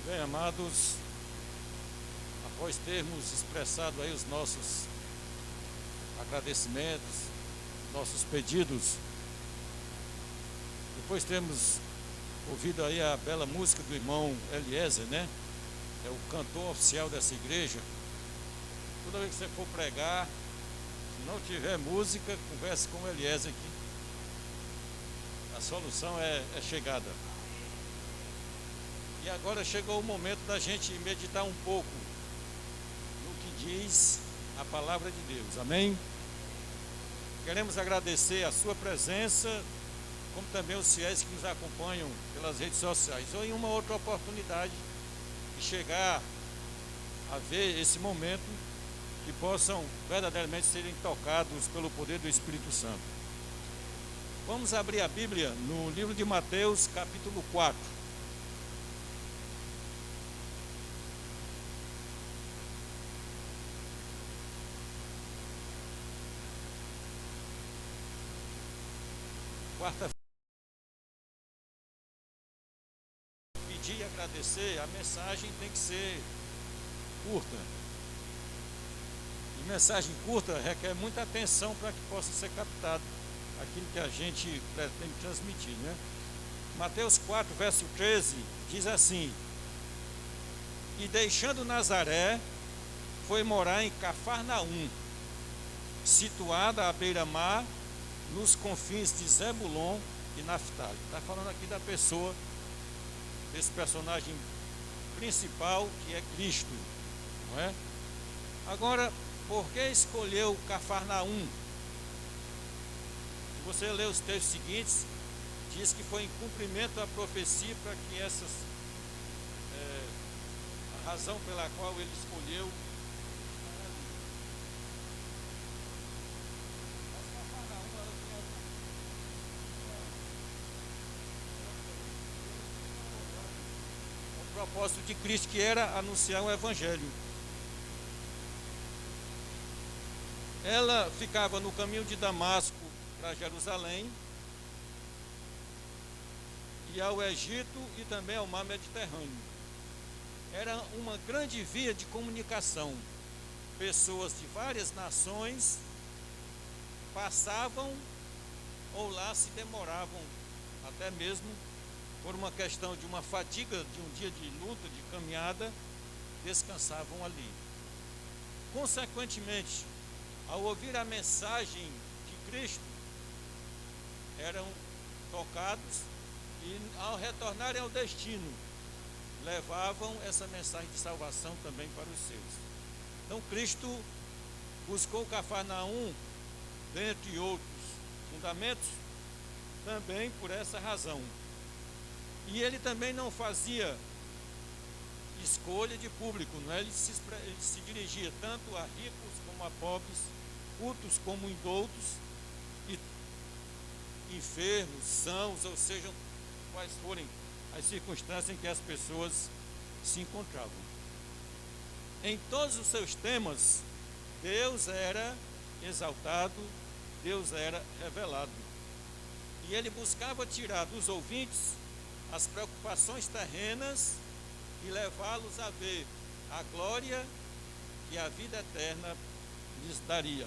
Bem, amados, após termos expressado aí os nossos agradecimentos, nossos pedidos, depois temos ouvido aí a bela música do irmão Eliezer, né? É o cantor oficial dessa igreja. Toda vez que você for pregar, se não tiver música, converse com o Eliezer aqui. A solução é chegada. E agora chegou o momento da gente meditar um pouco no que diz a palavra de Deus, amém? Queremos agradecer a sua presença, como também os fiéis que nos acompanham pelas redes sociais, ou em uma outra oportunidade de chegar a ver esse momento, que possam verdadeiramente serem tocados pelo poder do Espírito Santo. Vamos abrir a Bíblia no livro de Mateus, capítulo 4. Quarta-feira, pedir e agradecer, a mensagem tem que ser curta. E mensagem curta requer muita atenção para que possa ser captado aquilo que a gente pretende transmitir, né? Mateus 4, verso 13, diz assim: E deixando Nazaré, foi morar em Cafarnaum, situada à beira-mar, nos confins de Zebulon e Naftali. Está falando aqui da pessoa, desse personagem principal, que é Cristo, não é? Agora, por que escolheu Cafarnaum? Se você ler os textos seguintes, diz que foi em cumprimento à profecia para que a razão pela qual ele escolheu. O propósito de Cristo, que era anunciar o Evangelho. Ela ficava no caminho de Damasco para Jerusalém, e ao Egito e também ao mar Mediterrâneo. Era uma grande via de comunicação. Pessoas de várias nações passavam ou lá se demoravam, até mesmo por uma questão de uma fadiga de um dia de luta, de caminhada, descansavam ali. Consequentemente, ao ouvir a mensagem de Cristo, eram tocados e, ao retornarem ao destino, levavam essa mensagem de salvação também para os seus. Então, Cristo buscou Cafarnaum, dentre outros fundamentos, também por essa razão. E ele também não fazia escolha de público, não é? Ele se dirigia tanto a ricos como a pobres, cultos como indoutos, e enfermos, sãos, ou sejam, quais forem as circunstâncias em que as pessoas se encontravam. Em todos os seus temas, Deus era exaltado, Deus era revelado. E ele buscava tirar dos ouvintes as preocupações terrenas e levá-los a ver a glória que a vida eterna lhes daria.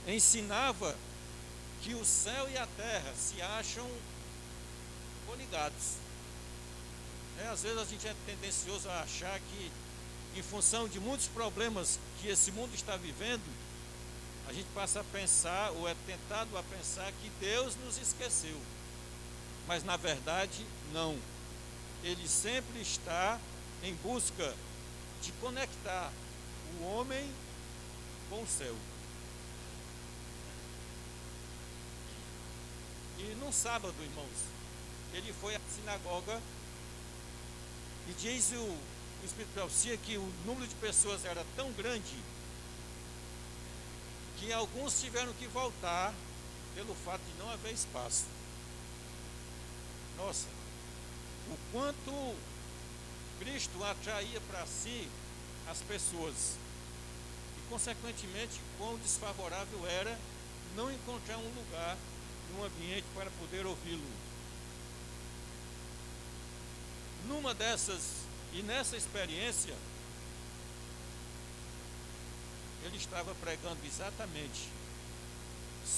Ensinava que o céu e a terra se acham coligados. Às vezes a gente é tendencioso a achar que, em função de muitos problemas que esse mundo está vivendo, a gente passa a pensar, ou é tentado a pensar, que Deus nos esqueceu. Mas na verdade, não. Ele sempre está em busca de conectar o homem com o céu. E num sábado, irmãos, ele foi à sinagoga e diz o Espírito de Profecia que o número de pessoas era tão grande que alguns tiveram que voltar pelo fato de não haver espaço. Nossa, o quanto Cristo atraía para si as pessoas e, consequentemente, quão desfavorável era não encontrar um lugar, um ambiente para poder ouvi-lo. numa dessas, e nessa experiência, ele estava pregando exatamente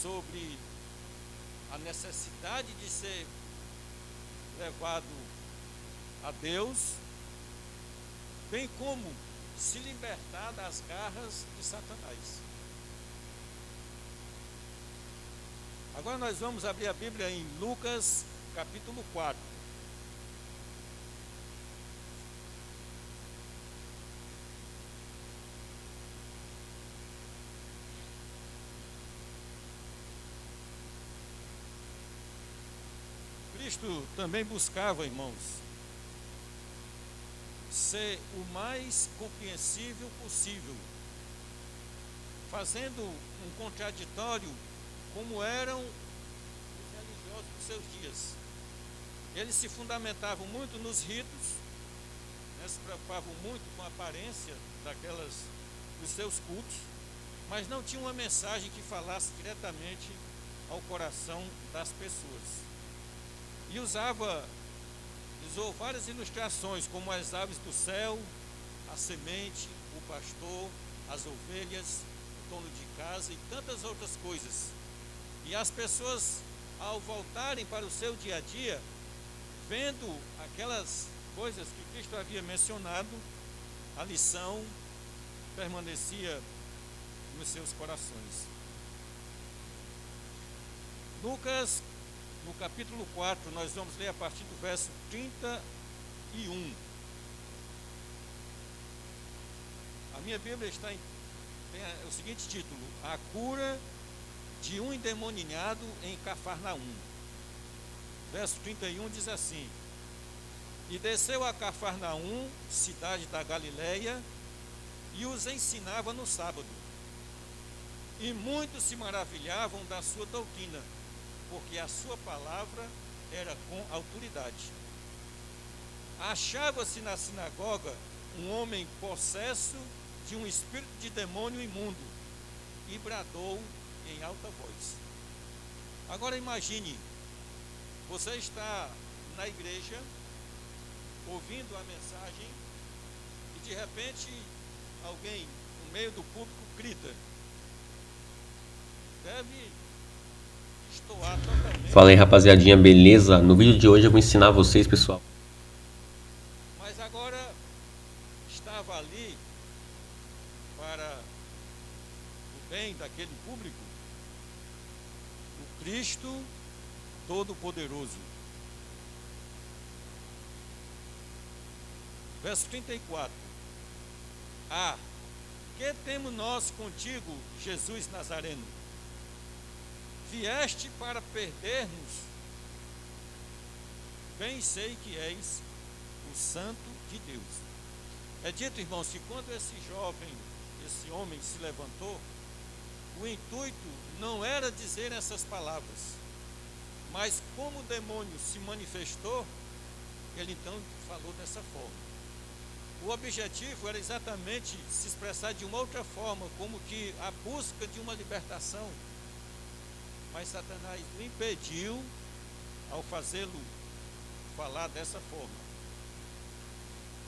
sobre a necessidade de ser levado a Deus, bem como se libertar das garras de Satanás. Agora nós vamos abrir a Bíblia em Lucas, capítulo 4. Cristo também buscava, irmãos, ser o mais compreensível possível, fazendo um contraditório como eram os religiosos dos seus dias. Eles se fundamentavam muito nos ritos, né, se preocupavam muito com a aparência dos seus cultos, mas não tinham uma mensagem que falasse diretamente ao coração das pessoas. E usou várias ilustrações, como as aves do céu, a semente, o pastor, as ovelhas, o dono de casa e tantas outras coisas. E as pessoas, ao voltarem para o seu dia a dia, vendo aquelas coisas que Cristo havia mencionado, a lição permanecia nos seus corações. Lucas, no capítulo 4, nós vamos ler a partir do verso 31. A minha Bíblia tem o seguinte título: A cura de um endemoniado em Cafarnaum. Verso 31 diz assim: E desceu a Cafarnaum, cidade da Galileia, e os ensinava no sábado. E muitos se maravilhavam da sua doutrina, porque a sua palavra era com autoridade. Achava-se na sinagoga um homem possesso de um espírito de demônio imundo, e bradou em alta voz. Agora imagine, você está na igreja, ouvindo a mensagem, e de repente alguém no meio do público grita. Deve estoar totalmente. Fala aí, rapaziadinha, beleza? No vídeo de hoje eu vou ensinar vocês, pessoal. Mas agora estava ali, para o bem daquele público, o Cristo Todo-Poderoso. Verso 34. Que temos nós contigo, Jesus Nazareno? Vieste para perder-nos? Bem sei que és o Santo de Deus. É dito, irmãos, que quando esse homem se levantou, o intuito não era dizer essas palavras, mas como o demônio se manifestou, ele então falou dessa forma. O objetivo era exatamente se expressar de uma outra forma, como que a busca de uma libertação. Mas Satanás o impediu ao fazê-lo falar dessa forma.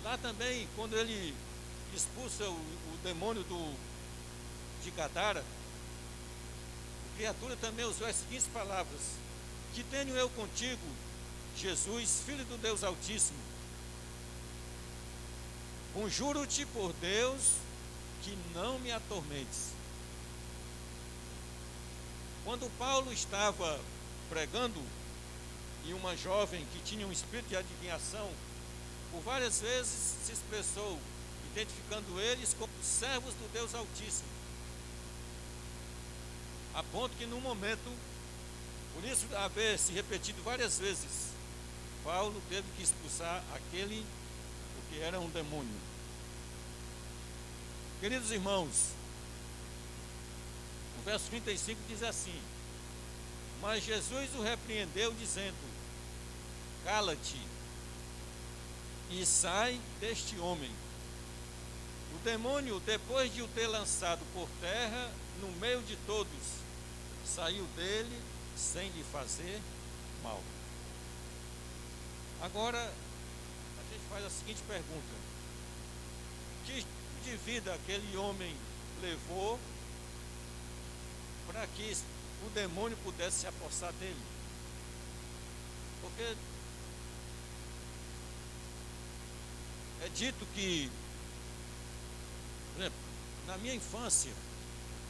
Lá também, quando ele expulsa o demônio de Gadara, a criatura também usou as seguintes palavras: Que tenho eu contigo, Jesus, Filho do Deus Altíssimo? Conjuro-te por Deus que não me atormentes. Quando Paulo estava pregando, e uma jovem que tinha um espírito de adivinhação, por várias vezes se expressou, identificando eles como servos do Deus Altíssimo, a ponto que num momento, por isso haver se repetido várias vezes, Paulo teve que expulsar aquele, porque era um demônio. Queridos irmãos, o verso 35 diz assim: Mas Jesus o repreendeu, dizendo: Cala-te e sai deste homem. O demônio, depois de o ter lançado por terra, no meio de todos, saiu dele sem lhe fazer mal. Agora, a gente faz a seguinte pergunta: que tipo de vida aquele homem levou para que o demônio pudesse se apossar dele? Porque é dito que, por exemplo, na minha infância,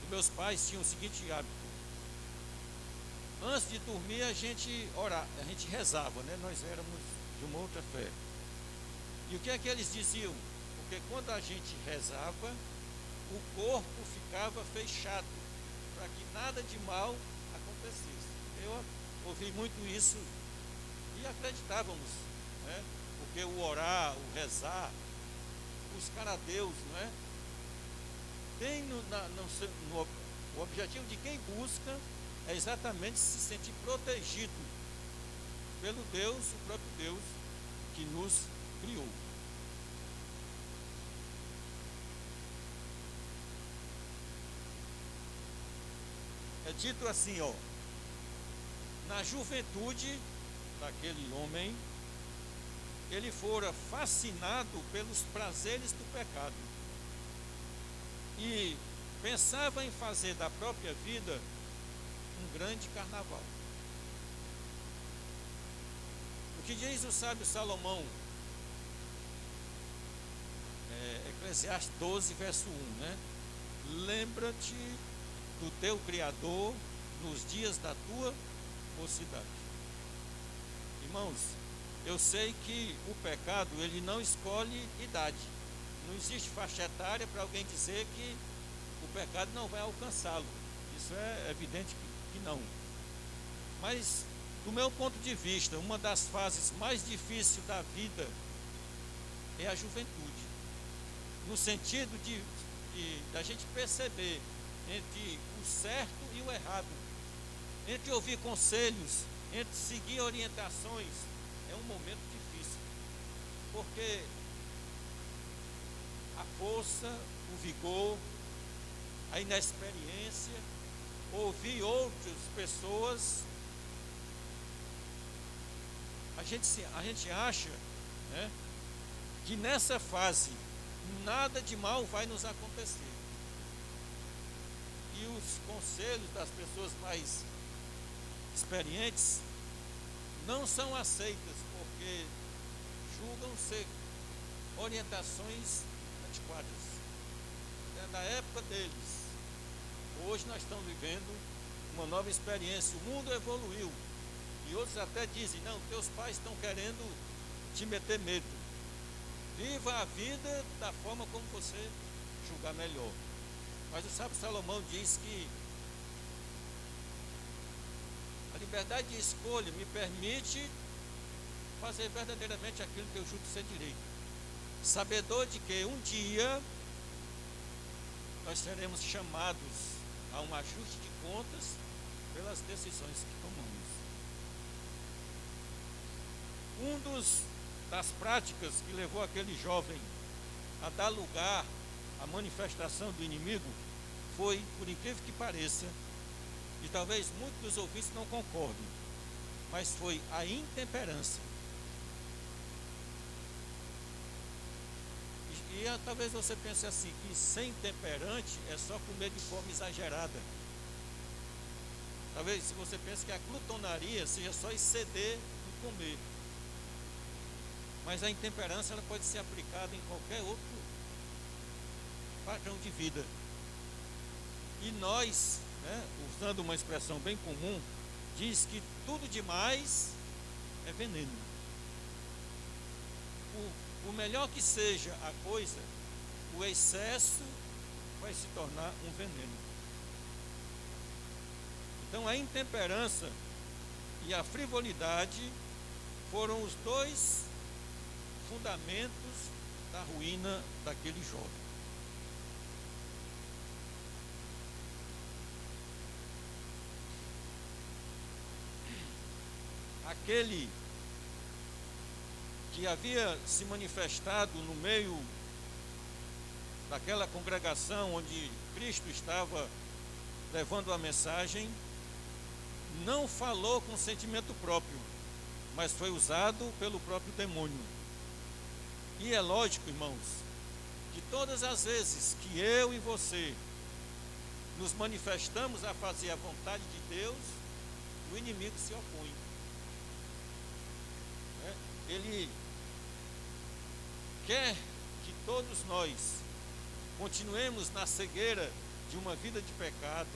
os meus pais tinham o seguinte hábito: antes de dormir a gente orava, a gente rezava, né? Nós éramos de uma outra fé. E o que é que eles diziam? Porque quando a gente rezava, o corpo ficava fechado, para que nada de mal acontecesse. Eu ouvi muito isso e acreditávamos, né? Porque o orar, o rezar, buscar a Deus, não é? Tem o objetivo de quem busca é exatamente se sentir protegido pelo Deus, o próprio Deus que nos criou. É dito assim, ó: na juventude daquele homem, ele fora fascinado pelos prazeres do pecado e pensava em fazer da própria vida um grande carnaval. O que diz o sábio Salomão, Eclesiastes 12, verso 1, né? Lembra-te do teu Criador nos dias da tua mocidade. Irmãos, eu sei que o pecado, ele não escolhe idade. Não existe faixa etária para alguém dizer que o pecado não vai alcançá-lo. Isso é evidente que não. Mas, do meu ponto de vista, uma das fases mais difíceis da vida é a juventude. No sentido da gente perceber entre o certo e o errado, entre ouvir conselhos, entre seguir orientações. É um momento difícil, porque a força, o vigor, a inexperiência, ouvir outras pessoas, a gente acha, né, que nessa fase nada de mal vai nos acontecer. E os conselhos das pessoas mais experientes não são aceitas, porque julgam ser orientações antiquadas. É da época deles. Hoje nós estamos vivendo uma nova experiência. O mundo evoluiu. E outros até dizem: não, teus pais estão querendo te meter medo. Viva a vida da forma como você julgar melhor. Mas o sábio Salomão diz que a liberdade de escolha me permite fazer verdadeiramente aquilo que eu julgo ser direito. Sabedor de que um dia nós seremos chamados a um ajuste de contas pelas decisões que tomamos. Das práticas que levou aquele jovem a dar lugar à manifestação do inimigo foi, por incrível que pareça, e talvez muitos dos ouvintes não concordem, mas foi a intemperança. Talvez você pense assim, que ser intemperante é só comer de forma exagerada. Talvez se você pense que a glutonaria seja só exceder no comer. Mas a intemperança ela pode ser aplicada em qualquer outro padrão de vida. E nós, né, usando uma expressão bem comum, diz que tudo demais é veneno. O melhor que seja a coisa, o excesso vai se tornar um veneno. Então a intemperança e a frivolidade foram os dois fundamentos da ruína daquele jovem. Aquele que havia se manifestado no meio daquela congregação onde Cristo estava levando a mensagem, não falou com sentimento próprio, mas foi usado pelo próprio demônio. E é lógico, irmãos, que todas as vezes que eu e você nos manifestamos a fazer a vontade de Deus, o inimigo se opõe. Né? Ele quer que todos nós continuemos na cegueira de uma vida de pecado,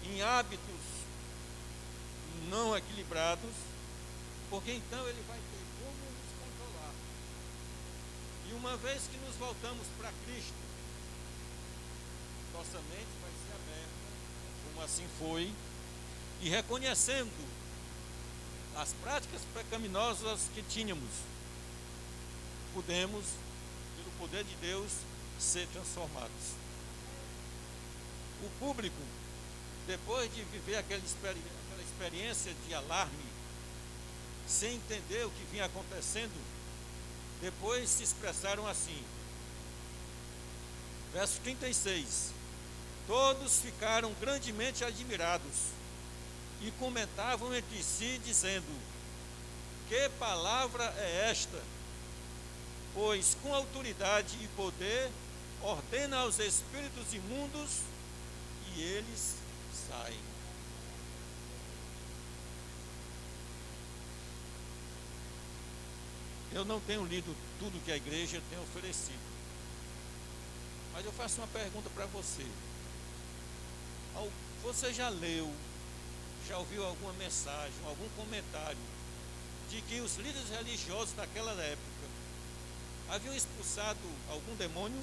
em hábitos não equilibrados, porque então ele vai ter como nos controlar. E uma vez que nos voltamos para Cristo, nossa mente vai ser aberta, como assim foi, e reconhecendo as práticas pecaminosas que tínhamos, podemos, pelo poder de Deus, ser transformados. O público, depois de viver aquela experiência de alarme, sem entender o que vinha acontecendo, depois se expressaram assim. Verso 36. Todos ficaram grandemente admirados e comentavam entre si, dizendo: que palavra é esta? Pois com autoridade e poder ordena aos espíritos imundos e eles saem. Eu não tenho lido tudo que a igreja tem oferecido, mas eu faço uma pergunta para você. Você já leu, já ouviu alguma mensagem, algum comentário de que os líderes religiosos daquela época haviam expulsado algum demônio?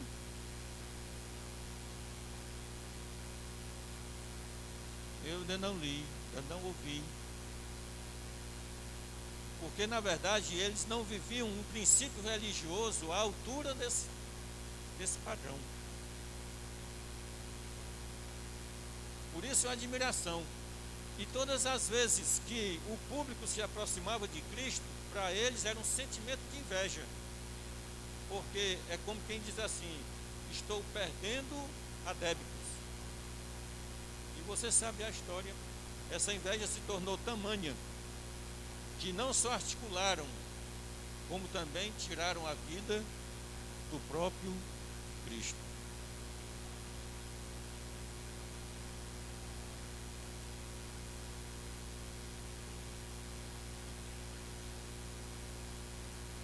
Eu ainda não li, eu não ouvi. Porque na verdade eles não viviam um princípio religioso à altura desse padrão. Por isso a admiração. E todas as vezes que o público se aproximava de Cristo, para eles era um sentimento de inveja. Porque é como quem diz assim: estou perdendo adeptos. E você sabe a história. Essa inveja se tornou tamanha que não só articularam, como também tiraram a vida do próprio Cristo.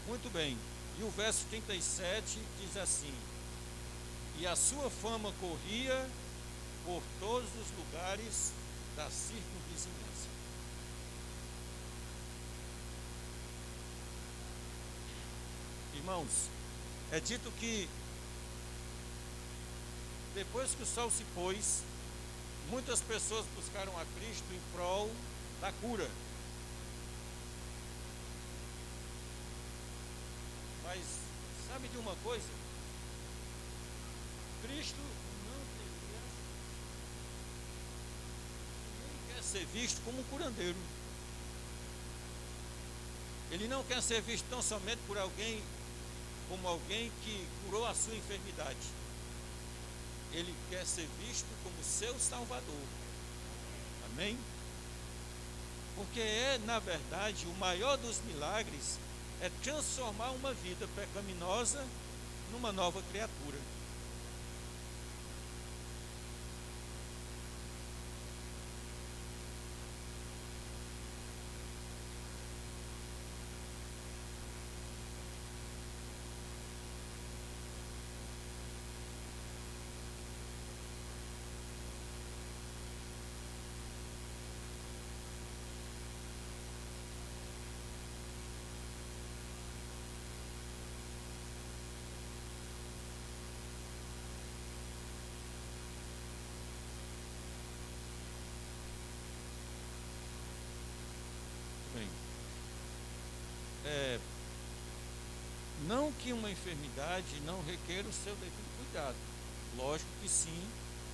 Muito bem, e o verso 37 diz assim: e a sua fama corria por todos os lugares da circunvizinhança. Irmãos, é dito que depois que o sol se pôs, muitas pessoas buscaram a Cristo em prol da cura. Mas sabe de uma coisa? Cristo não quer ser visto como um curandeiro. Ele não quer ser visto tão somente por alguém como alguém que curou a sua enfermidade. Ele quer ser visto como seu Salvador. Amém? Porque na verdade, o maior dos milagres é transformar uma vida pecaminosa numa nova criatura. Não que uma enfermidade não requer o seu devido cuidado. Lógico que sim,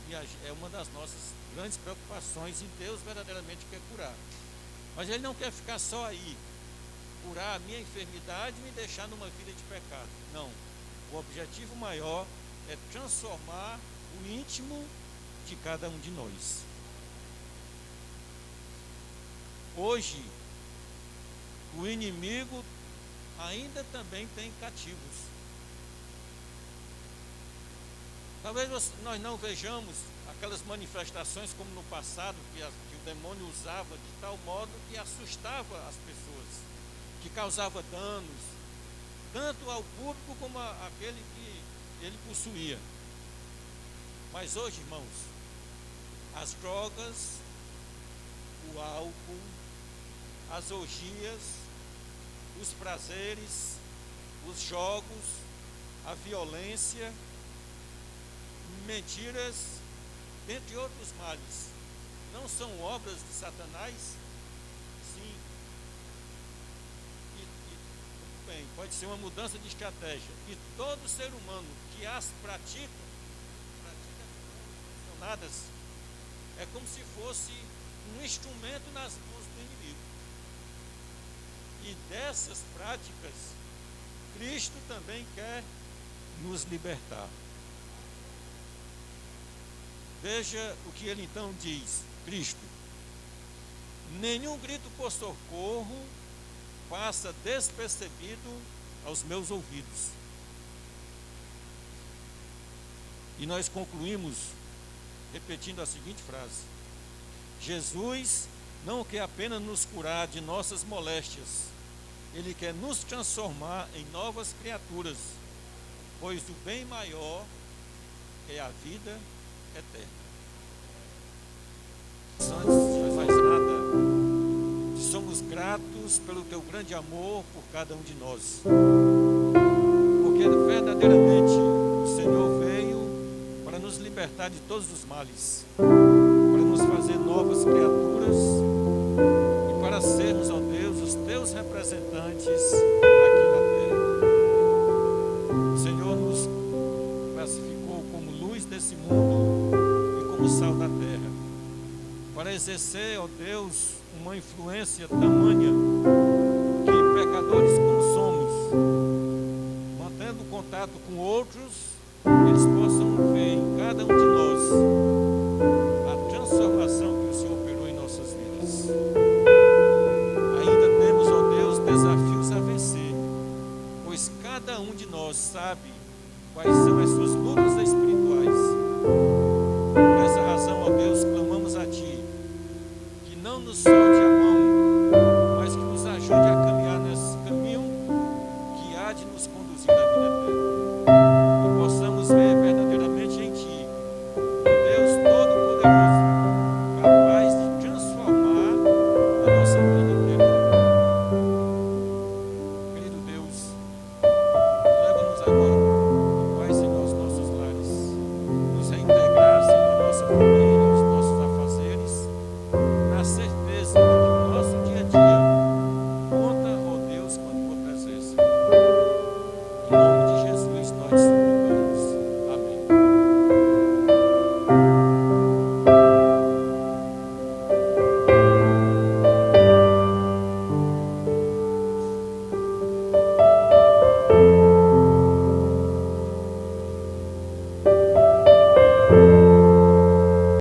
e é uma das nossas grandes preocupações, e Deus verdadeiramente quer curar. Mas Ele não quer ficar só aí, curar a minha enfermidade e me deixar numa vida de pecado. Não. O objetivo maior é transformar o íntimo de cada um de nós. Hoje, o inimigo ainda também tem cativos. Talvez nós não vejamos aquelas manifestações como no passado, que o demônio usava de tal modo que assustava as pessoas, que causava danos, tanto ao público como àquele que ele possuía. Mas hoje, irmãos, as drogas, o álcool, as orgias, os prazeres, os jogos, a violência, mentiras, dentre outros males, não são obras de Satanás? Sim. Muito bem, pode ser uma mudança de estratégia. E todo ser humano que as pratica funcionadas, é como se fosse um instrumento nas mãos do inimigo. E dessas práticas, Cristo também quer nos libertar. Veja o que ele então diz, Cristo: nenhum grito por socorro passa despercebido aos meus ouvidos. E nós concluímos repetindo a seguinte frase: Jesus não quer apenas nos curar de nossas moléstias, Ele quer nos transformar em novas criaturas, pois o bem maior é a vida eterna. Antes de mais nada, somos gratos pelo teu grande amor por cada um de nós, porque verdadeiramente o Senhor veio para nos libertar de todos os males, para nos fazer novas criaturas e para sermos, ó Deus, os teus representantes aqui na terra. O Senhor nos classificou como luz desse mundo e como sal da terra, para exercer, ó Deus, uma influência tamanha que pecadores como somos, mantendo contato com outros, eles possam ver em cada um de nós a transformação que o Senhor operou em nossas vidas. Ainda temos, ó Deus, desafios a vencer, pois cada um de nós sabe quais são as suas